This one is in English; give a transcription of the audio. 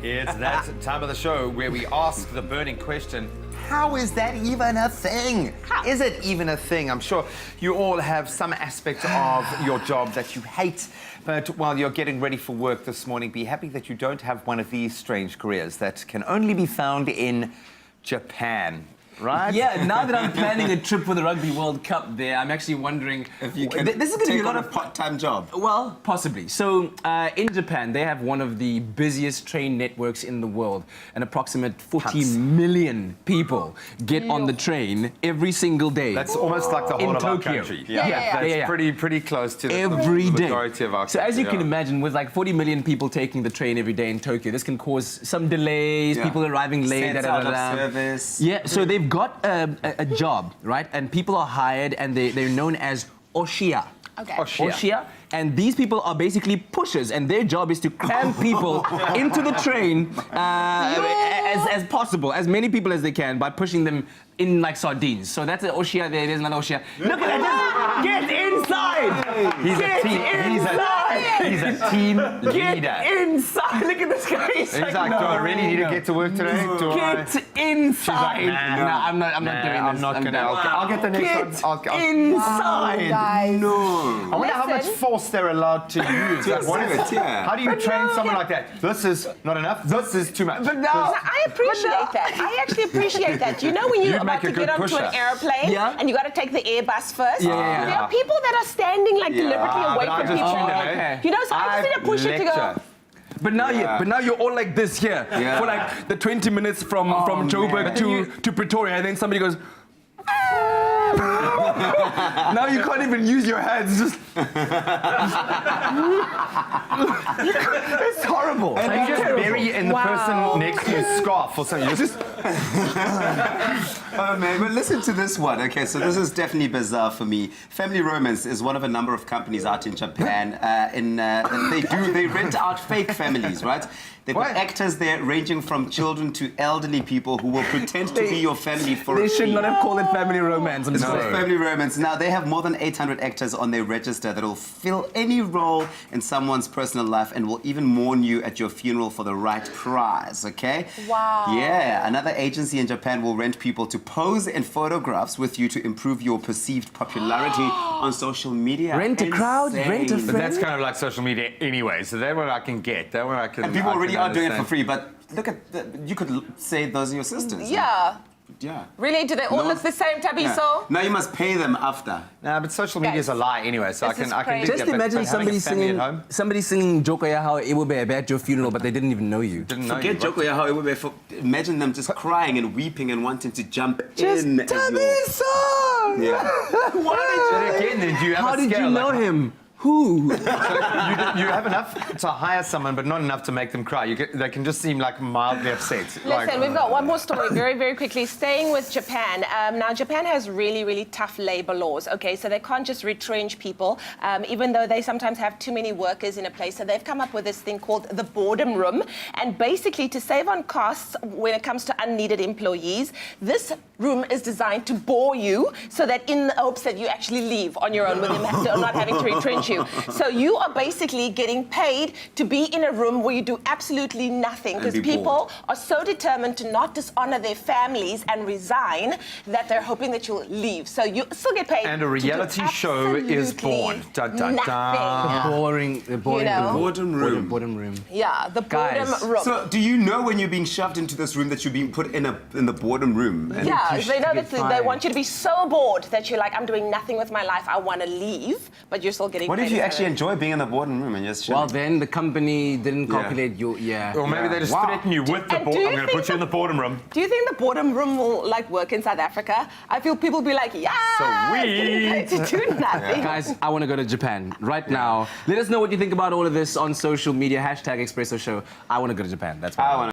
It's that time of the show where we ask the burning question, how is that even a thing? Is it even a thing? I'm sure you all have some aspect of your job that you hate, but while you're getting ready for work this morning, be happy that you don't have one of these strange careers that can only be found in Japan. Right? Yeah, now that I'm planning a trip for the Rugby World Cup there, I'm actually wondering if you can this is going to be a lot of part-time job. Well, possibly. So in Japan, they have one of the busiest train networks in the world. An approximate 40 million people get on the train every single day. That's almost like the whole of our Tokyo. country. Yeah. Pretty close to the every day. majority of our country. So as you can imagine, with like 40 million people taking the train every day in Tokyo, this can cause some delays, people arriving late, Sets out of service. Yeah, so they've got a job, right? And people are hired and they're known as Oshiya. Okay. Oshiya. And these people are basically pushers, and their job is to cram people into the train as possible, as many people as they can, by pushing them in like sardines. So that's an Oshiya there, there's another Oshiya. Look at that, just get inside! He's a team leader. Get inside! Look at this guy. He's like, do I really need to get to work today? Get inside! She's like, no, I'm not doing this. I'm not gonna. I'll get the next one. Get inside! Guys. No. I wonder how much force they're allowed to use. How do you train someone like that? This is not enough. This is too much. But no, I appreciate that. I actually appreciate that. You know when you're about to get onto an airplane and you got to take the Airbus first? There are people that are standing like deliberately away from people. You know, so I just need a pusher to go. But now you're all like this here for like the 20 minutes from Joburg to Pretoria, and then somebody goes. Now you can't even use your hands. Just it's horrible. And you just bury in the person next to you scarf or something. You just. Oh man, but listen to this one. Okay, so this is definitely bizarre for me. Family Romance is one of a number of companies out in Japan. They rent out fake families, right? They've got actors there ranging from children to elderly people who will pretend to be your family for a fee. They should not have called it Family Romance. It's called Family Romance. Now, they have more than 800 actors on their register that will fill any role in someone's personal life and will even mourn you at your funeral for the right prize, okay? Wow. Yeah, another agency in Japan will rent people to pose in photographs with you to improve your perceived popularity on social media. Rent a crowd, rent a friend. But that's kind of like social media anyway, so that one I can get. That one I can. And people already are doing it for free, but look at you could say those are your sisters. Yeah. Yeah. Really? Do they all look the same, Tabiso? Now you must pay them after. Nah, but social media is a lie anyway, so I can just imagine somebody singing Jokoya how it will be at your funeral, but they didn't even know you. Forget Jokoya how it will be. Imagine them just crying and weeping and wanting to jump in. Tabiso! Yeah. How did you know him? Who? So you have enough to hire someone, but not enough to make them cry. They can just seem like mildly upset. Listen, we've got one more story very, very quickly. Staying with Japan. Now, Japan has really, really tough labor laws, okay? So they can't just retrench people, even though they sometimes have too many workers in a place. So they've come up with this thing called the boredom room. And basically, to save on costs when it comes to unneeded employees, this room is designed to bore you so that in the hopes that you actually leave on your own with them not having to retrench you. So you are basically getting paid to be in a room where you do absolutely nothing because people are so determined to not dishonor their families and resign that they're hoping that you'll leave. So you still get paid. And a reality show is born. Nothing. The boredom room. Yeah, the boredom room. So do you know when you're being shoved into this room that you're being put in the boredom room? And yeah, they know that they want you to be so bored that you're like, I'm doing nothing with my life, I want to leave, but you're still getting What if you actually enjoy being in the boarding room and just chilling? Well, then the company didn't calculate your... Or maybe they just threaten you with the board. I'm going to put you in the boredom room. Do you think the boredom room will like work in South Africa? I feel people be like, getting paid to do nothing. Guys, I want to go to Japan right now. Let us know what you think about all of this on social media. #Expresso Show. I want to go to Japan. That's what I want.